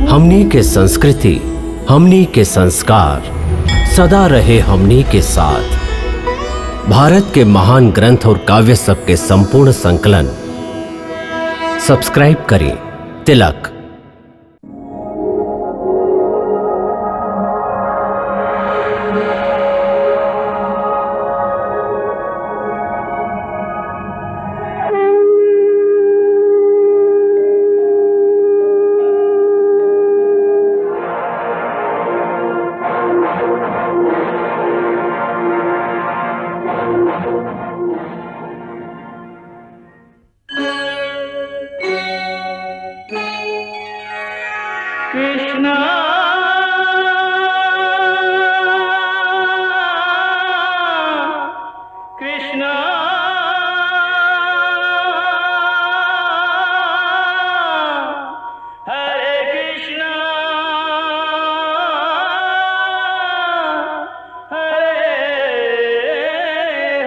हमनी के संस्कृति, हमनी के संस्कार सदा रहे हमनी के साथ। भारत के महान ग्रंथ और काव्य सब के संपूर्ण संकलन सब्सक्राइब करें तिलक। कृष्णा कृष्णा हरे कृष्णा हरे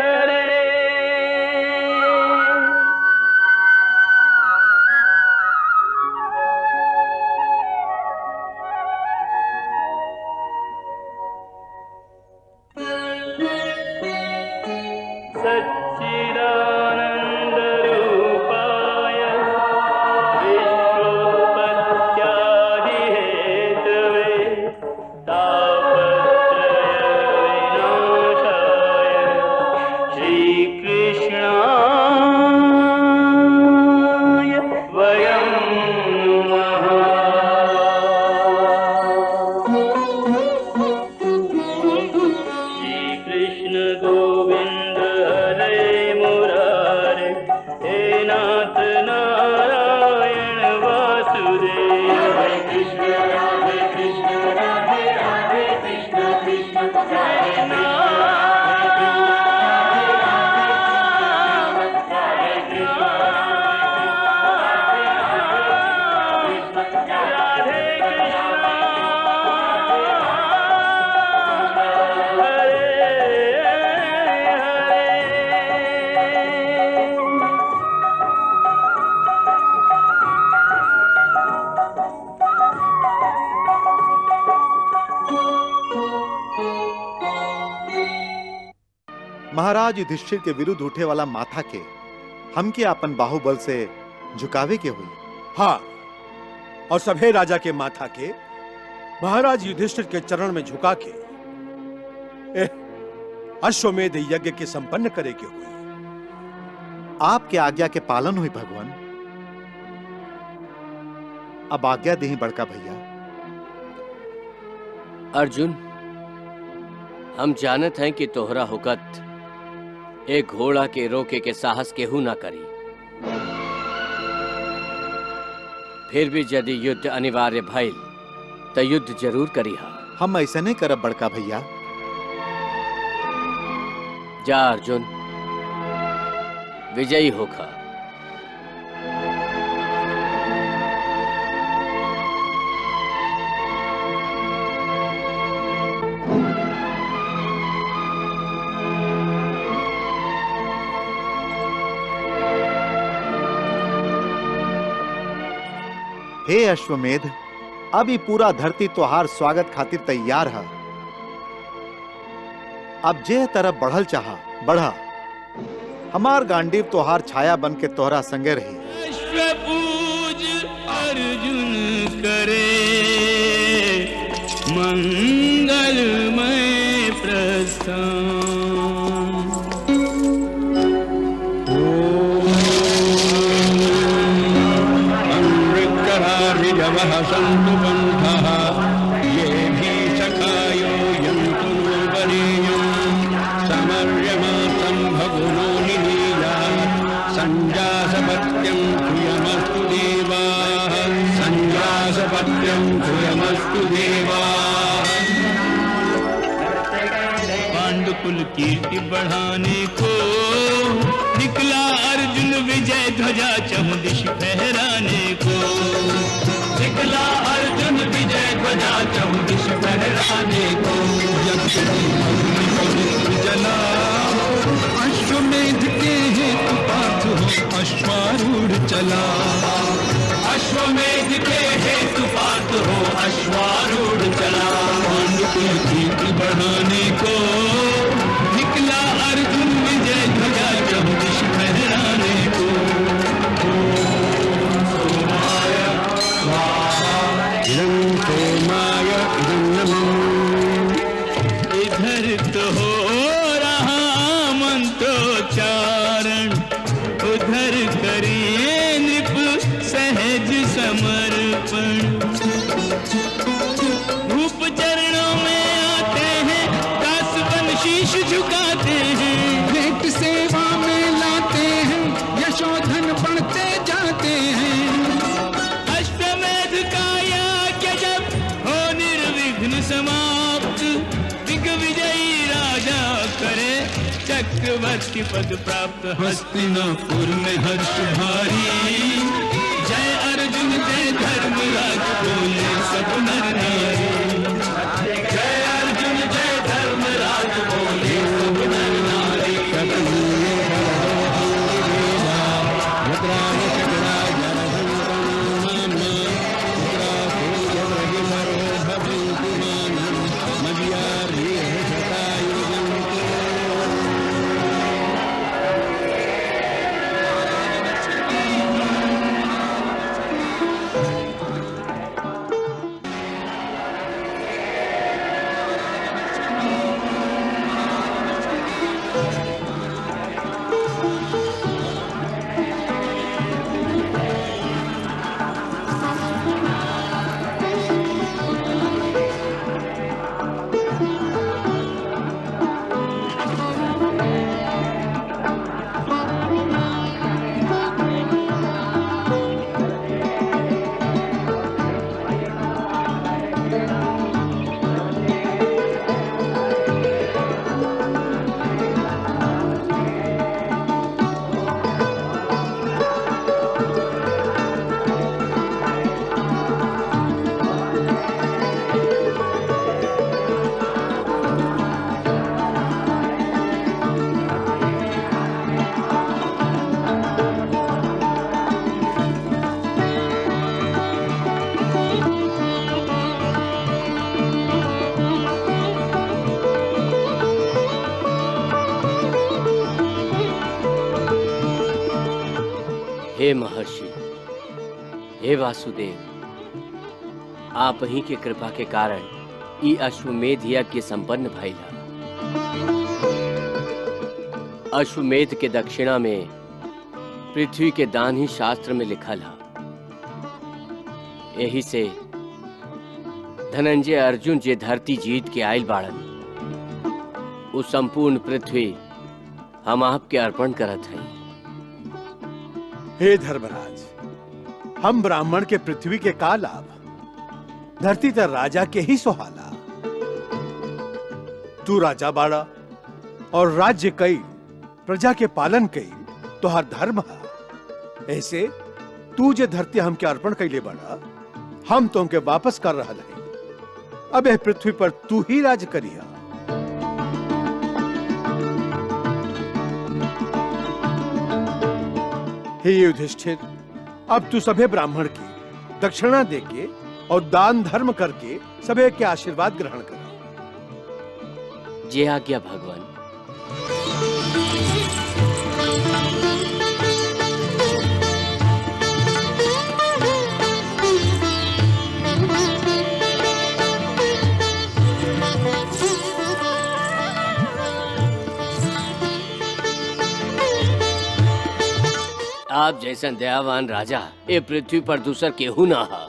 हरे। सच्चिदानन्दरूपाय विश्वोपत्यादिहेतवे तापत्रयविनाशाय श्रीकृष्णाय वयं नमः। श्रीकृष्ण गोविंद हरे मुरारे, हे नाथ नारायण वासुदेव। हरे कृष्ण राधे राधे कृष्ण कृष्ण हरे महाराज युधिष्ठिर के विरुद्ध उठे वाला माथा के हमके अपन बाहुबल से झुकावे के हुई। हाँ, और सभे राजा के माथा के महाराज युधिष्ठिर के चरण में झुका के अश्वमेध यज्ञ के संपन्न करे के हुई। आपके आज्ञा के पालन हुई भगवान। अब आज्ञा देही बड़का भैया। अर्जुन, हम जानत हैं कि तोहरा हुकत एक घोड़ा के रोके के साहस केहू ना करी, फिर भी यदि युद्ध अनिवार्य भइल तो युद्ध जरूर करी हा। हम ऐसा नहीं करब बड़का भैया। जा अर्जुन, विजयी होखा। हे अश्वमेध, अब ये पूरा धरती तोहार स्वागत खातिर तैयार है। अब जे तरफ बढ़ल चाहा बढ़ा। हमार गांडीव तोहार छाया बन के तोहरा संगे रही। अश्वपूज अर्जुन करे, मंगलमय प्रस्थान। सन्तु बन्धः ये भी सखायो यन्तु वरेण्यं समर्यमातं भगुनो निलीयात् संजासपत्यं तुयमस्तु देवाः संजासपत्यं तुयमस्तु देवाः। पांडुकुल कीर्ति बढ़ाने को निकला अर्जुन विजय ध्वजा चहुं दिश फहराने को। निकला अर्जुन विजय ध्वजा चहुं दिश फहराने को। जला अश्वमेध के हेतु पार्थ हो अश्वारूढ़ चला। अश्वमेध के हेतु पार्थ हो इदं सोमाय इदं नमः। इधर तो हो रहा मंत्रोच्चारण, उधर करिए नृप सहज समर्पण। रूप चरणों में आते हैं, दास बन शीश झुकाते हैं। भेंट सेवा में लाते हैं, यशोधन बढ़ते जाते हैं। अष्टमेध का यज्ञ जब हो निर्विघ्न समाप्त, दिग्विजयी राजा करे चक्रवर्ती पद प्राप्त। हस्तिनापुर में हर्ष भारी, जय अर्जुन जय धर्मराज बोले सब नर नारी। जय अर्जुन जय धर्मराज बोले सब नर नारी। हे महर्षि, हे वासुदेव, आप ही के कृपा के कारण ई अश्वमेध यज्ञ संपन्न भइला। अश्वमेध के दक्षिणा में पृथ्वी के दान ही शास्त्र में लिखल है। यही से धनंजय अर्जुन जे धरती जीत के आयल बाड़न, उस संपूर्ण पृथ्वी हम आपके अर्पण करत हैं। हे धर्मराज, हम ब्राह्मण के पृथ्वी के का लाभ, धरती तर राजा के ही सुहाला। तू राजा बाड़ा और राज्य कई प्रजा के पालन कई तो हर धर्म है। ऐसे तू जे धरती हमके अर्पण कैले बाड़ा, हम तो उनके वापस कर रहा है। अब यह पृथ्वी पर तू ही राज करिया। हे युधिष्ठिर, अब तू सभे ब्राह्मण की दक्षिणा देके और दान धर्म करके सभे के आशीर्वाद ग्रहण कर। जय आज्ञा भगवान। आप जैसन दयावान राजा ये पृथ्वी पर दूसर केहू ना हा।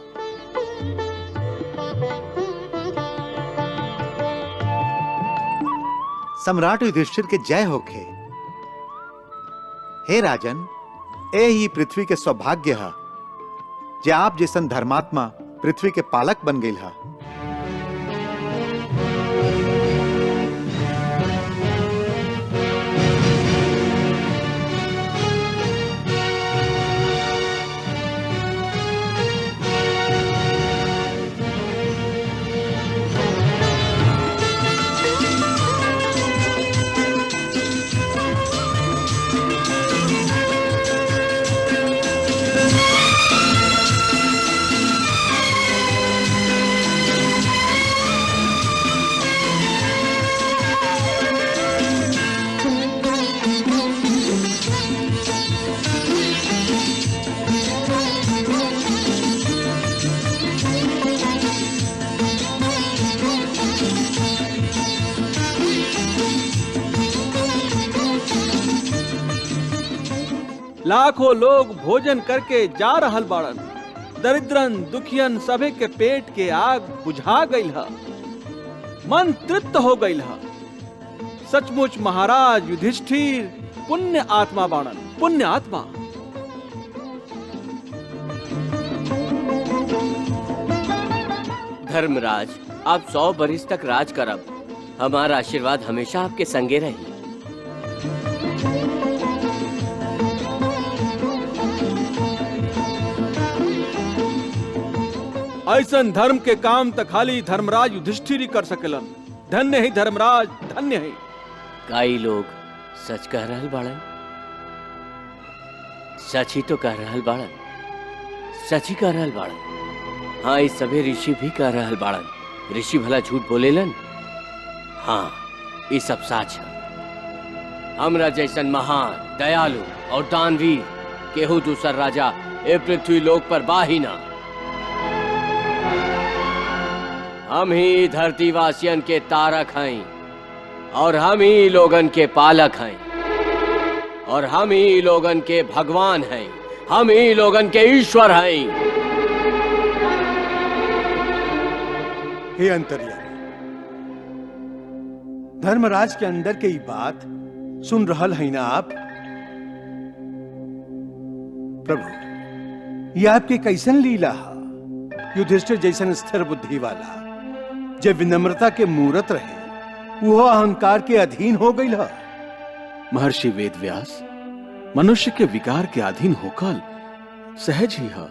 सम्राट युधिष्ठिर के जय होखे। हे राजन, ए ही पृथ्वी के सौभाग्य है जे आप जैसन धर्मात्मा पृथ्वी के पालक बन गई है। लाखों लोग भोजन करके जा रहल बाड़न। दरिद्रन दुखियन सभे के पेट के आग बुझा गईल ह, मन तृप्त हो गईल ह। सचमुच महाराज युधिष्ठिर पुण्य आत्मा बाणन, पुण्य आत्मा। धर्मराज, आप 100 बरिस तक राज करब। हमारा आशीर्वाद हमेशा आपके संगे रही। ऐसन धर्म के काम त खाली धर्मराज युधिष्ठिर ही कर सकेलन। धन्य है धर्मराज, धन्य है। कई लोग सच कह रहल बाड़न, सच ही तो कह रहल बाड़न, सच ही कह रहल बाड़न। हाँ, इस सभी ऋषि भी कह रहल बाड़न। ऋषि भला झूठ बोलेलन? हाँ, ये सब सच है। हमरा जैसन महान, दयालु और दानवीर केहू दूसर राजा ए पृथ्वी लोक पर बाही ना। हम ही धरतीवासियन के तारक हैं और हम ही लोगन के पालक हैं और हम ही लोगन के भगवान हैं, हम ही लोगन के ईश्वर हैं। हे अंतर्यामी, धर्मराज के अंदर के ये बात सुन रहल है ना आप? प्रभु, ये आपके कैसन लीला है? युधिष्ठिर जैसन स्थिर बुद्धि वाला, जब विनम्रता के मूरत रहे, वो अहंकार के अधीन हो गई है। महर्षि वेदव्यास मनुष्य के विकार के अधीन होकर सहज ही है।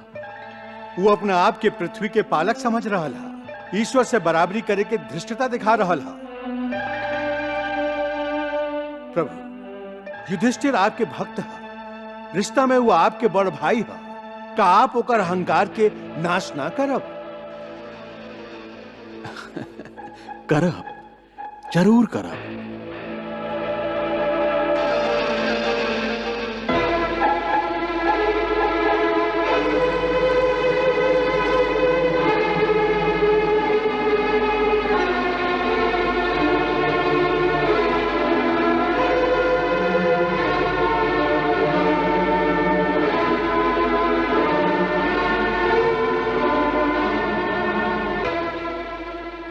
वो अपना आप के पृथ्वी के पालक समझ रहा है, ईश्वर से बराबरी करे के धृष्टता दिखा रहा है। प्रभु, युधिष्ठिर आपके भक्त है, रिश्ता में वो आपके बड़ भाई है, का आप ओकर अहंकार के नाश ना करब? करब, जरूर करब।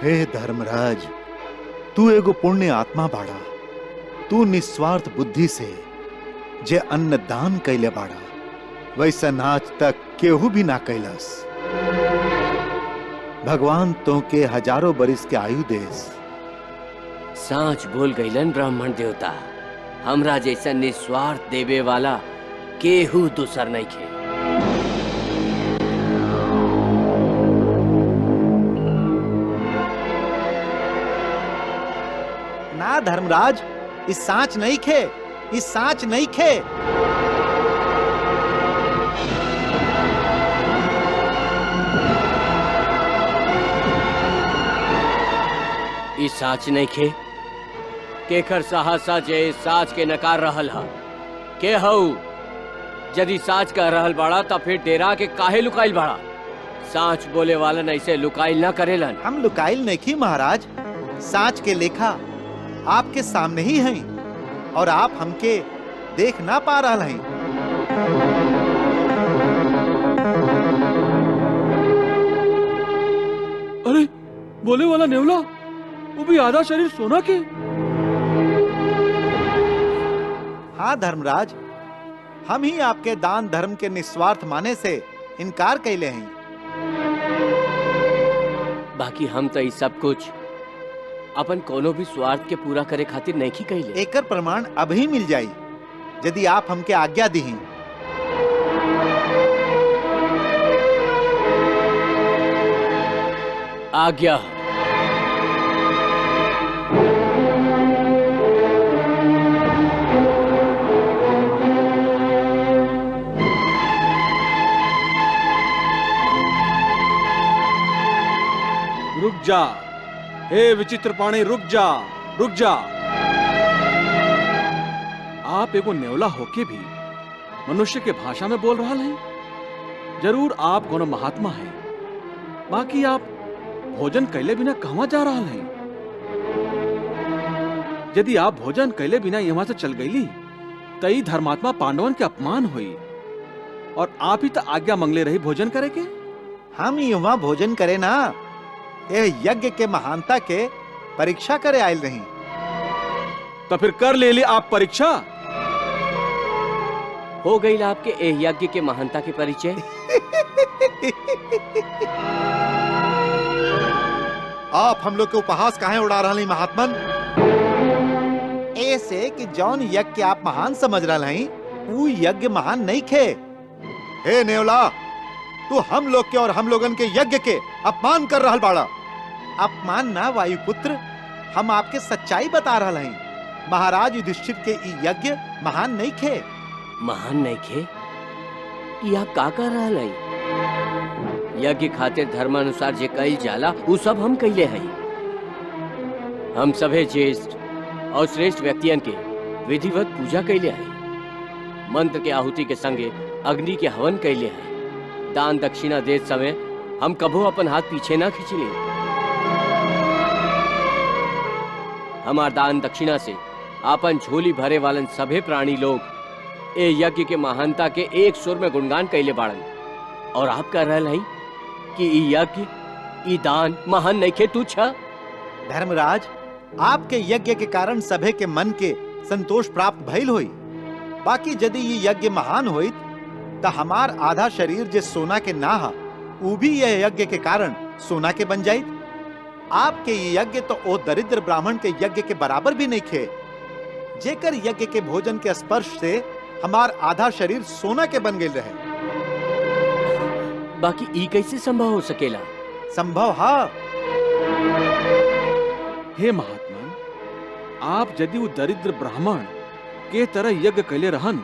हे धर्मराज, तू एगो पुण्य आत्मा बाड़ा। तू निस्वार्थ बुद्धि से जे अन्न दान कैले बाड़ा, वैसन आज तक केहू भी ना कैलस। भगवान तो के हजारों बरिस के आयु देस। सांच बोल गईलन ब्राह्मण देवता। हमरा जैसा निस्वार्थ देवे वाला केहू दूसर नहीं खे। ना धर्मराज, इस सांच नहीं खे, इस सांच नहीं खे। इस साच नहीं खे। केकर साहसा जे साच के नकार रहल हा। के हऊ? यदि साच कह रहल बाड़ा तो फिर डेरा के काहे लुकाइल बाड़ा? साच बोले वाला ऐसे लुकाइल ना करेलन। हम लुकाइल नहीं की महाराज, सांच के लेखा आपके सामने ही हैं और आप हमके देख ना पा रहा हैं। अरे, बोले वाला नेवला, वो भी आधा शरीर सोना के। हाँ धर्मराज, हम ही आपके दान धर्म के निस्वार्थ माने से इनकार कैले हैं। बाकी हम तो ये सब कुछ अपन कोनो भी स्वार्थ के पूरा करे खातिर नहीं की कैले। एकर प्रमाण अभी मिल जाई यदि आप हमके आज्ञा दी। आज्ञा। रुक जा, हे विचित्र प्राणी, रुक जा, रुक जा। आप एगो नेवला होके भी मनुष्य के भाषा में बोल रहा हैं। जरूर आप कोनो महात्मा हैं। बाकी आप भोजन कैले बिना कहां जा रहा हैं? यदि आप भोजन कैले बिना यहाँ से चल गईली तई धर्मात्मा पांडवन के अपमान हुई और आप ही तो आज्ञा मंगले रही भोजन करे के। हम युवा भोजन करे ना, ये यज्ञ के महानता के परीक्षा करे आयल नहीं। तो फिर कर ले ली आप परीक्षा। हो गई आपके एह यज्ञ के महानता के परिचय। आप हम लोग के उपहास काहे उड़ा रहे महात्मन? ऐसे कि जौन यज्ञ के आप महान समझ रहे हैं, वो यज्ञ महान नहीं खे। हे नेवला, तू हम लोग के और हम लोगन के यज्ञ के अपमान कर रहा बाड़ा। अपमान ना वायुपुत्र, हम आपके सच्चाई बता रहा हैं। महाराज युधिष्ठिर के ई यज्ञ महान नहीं खे। महान नहीं खे? ये आप का कर रहा है? यज्ञ खातिर धर्मानुसार जे कईल जाला वो सब हम कइले हई। हम सभे ज्येष्ठ और श्रेष्ठ व्यक्तियन के विधिवत पूजा कइले हई। मंत्र के आहुति के संगे अग्नि के हवन कइले हई। दान दक्षिणा देत समय हम कभो अपन हाथ पीछे ना खींचली। हमार दान दक्षिणा से आपन झोली भरे वालन सभे प्राणी लोग ए यज्ञ के महानता के एक सुर में गुणगान कइले बाड़न। और आप कह रहल हई कि ई यज्ञ, ई दान महान नहीं खे तुच्छ। धर्मराज, आपके यज्ञ के कारण सभे के मन के संतोष प्राप्त भइल होई। बाकी यदि ये यज्ञ महान होइत तो हमार आधा शरीर जे सोना के ना हा, वो भी यह यज्ञ के कारण सोना के बन जाइत। आपके ये यज्ञ तो ओ दरिद्र ब्राह्मण के यज्ञ के बराबर भी नहीं खे, जेकर यज्ञ के भोजन के स्पर्श से हमार आधा शरीर सोना के बन गए रहे। बाकी ई कैसे संभव हो सकेला? संभव हा। हे महात्मा, आप यदि वो दरिद्र ब्राह्मण के तरह यज्ञ कैले रहन,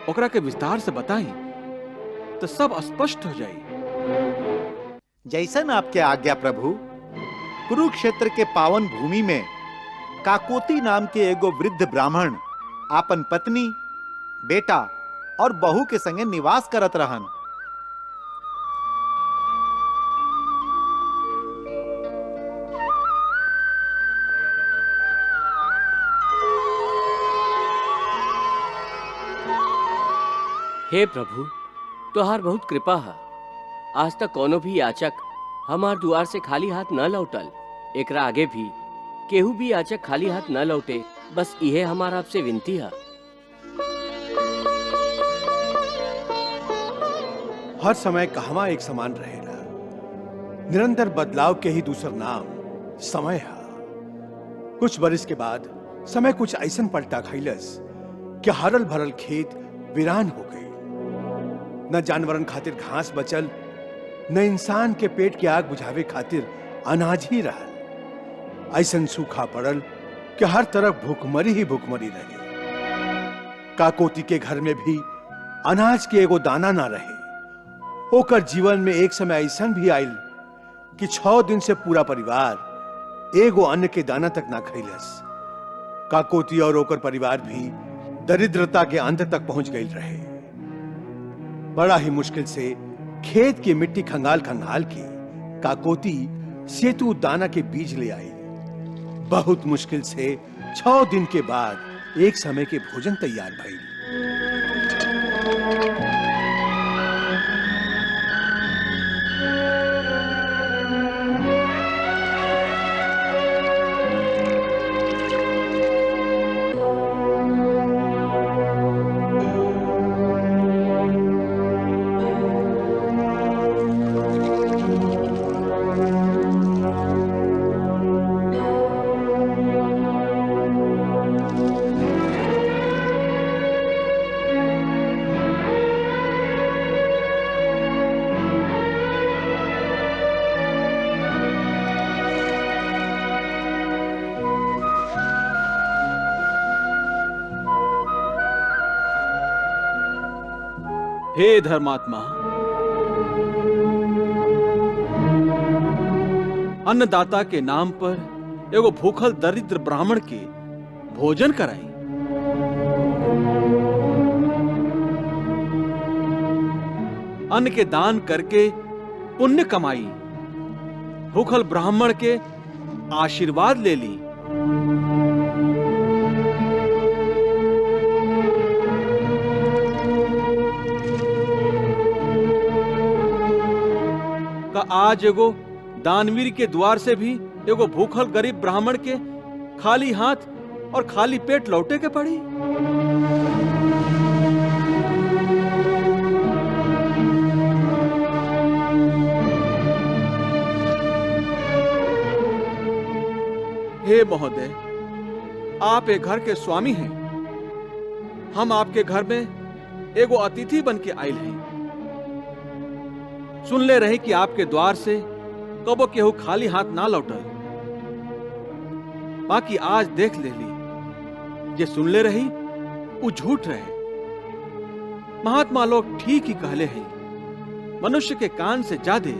ओकरा के विस्तार से बताई तो सब स्पष्ट हो जाई। जैसन आपके आज्ञा प्रभु। कुरुक्षेत्र के पावन भूमि में काकोती नाम के एगो वृद्ध ब्राह्मण आपन पत्नी, बेटा और बहू के संगे निवास करत रहन। हे प्रभु, तोहार बहुत कृपा है। आज तक कोनो भी याचक हमार द्वार से खाली हाथ न लौटल। एकरा आगे भी केहू भी याचक खाली हाथ न लौटे, बस इहे हमार आपसे विनती है। हर समय कहवा एक समान रहेला। निरंतर बदलाव के ही दूसर नाम समय है। कुछ बरिस के बाद समय कुछ ऐसन पलटा खैलस कि हरल भरल खेत वीरान हो गई। न जानवरन खातिर घास बचल, न इंसान के पेट की आग बुझावे खातिर अनाज ही रहल। ऐसन सूखा पड़ल कि हर तरफ भूखमरी ही भूखमरी रहे। काकोती के घर में भी अनाज के एगो दाना ना रहे। ओकर जीवन में एक समय ऐसन भी आयल कि 6 दिन से पूरा परिवार एगो अन्न के दाना तक ना खैलस। काकोती और ओकर परिवार भी दरिद्रता के अंत तक पहुंच गई रहे। बड़ा ही मुश्किल से खेत की मिट्टी खंगाल खंगाल के काकोती सेतु दाना के बीज ले आई। बहुत मुश्किल से 6 दिन के बाद एक समय के भोजन तैयार भइल। हे धर्मात्मा, अन्नदाता के नाम पर एगो भूखल दरिद्र ब्राह्मण के भोजन कराई। अन्न के दान करके पुण्य कमाई। भूखल ब्राह्मण के आशीर्वाद ले ली। का आज एगो दानवीर के द्वार से भी एगो भूखल गरीब ब्राह्मण के खाली हाथ और खाली पेट लौटे के पड़ी? हे महोदय, आप एक घर के स्वामी हैं। हम आपके घर में एगो अतिथि बन के आयल हैं। सुन ले रही कि आपके द्वार से कबो केहू खाली हाथ ना लौटल। बाकी आज देख ले ली, जे सुन ले रही वो झूठ रहे। महात्मा लोग ठीक ही कहले हैं, मनुष्य के कान से ज्यादा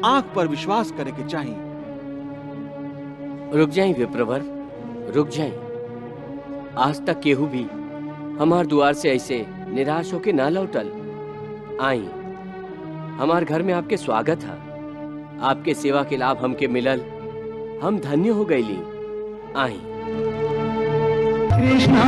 आंख पर विश्वास करे के चाहिए। रुक जाई विप्रवर, रुक जाई। आज तक केहू भी हमार द्वार से ऐसे निराश होके ना लौटल। आई, हमार घर में आपके स्वागत है। आपके सेवा के लाभ हमके मिलल, हम धन्य हो गईली। आई। कृष्णा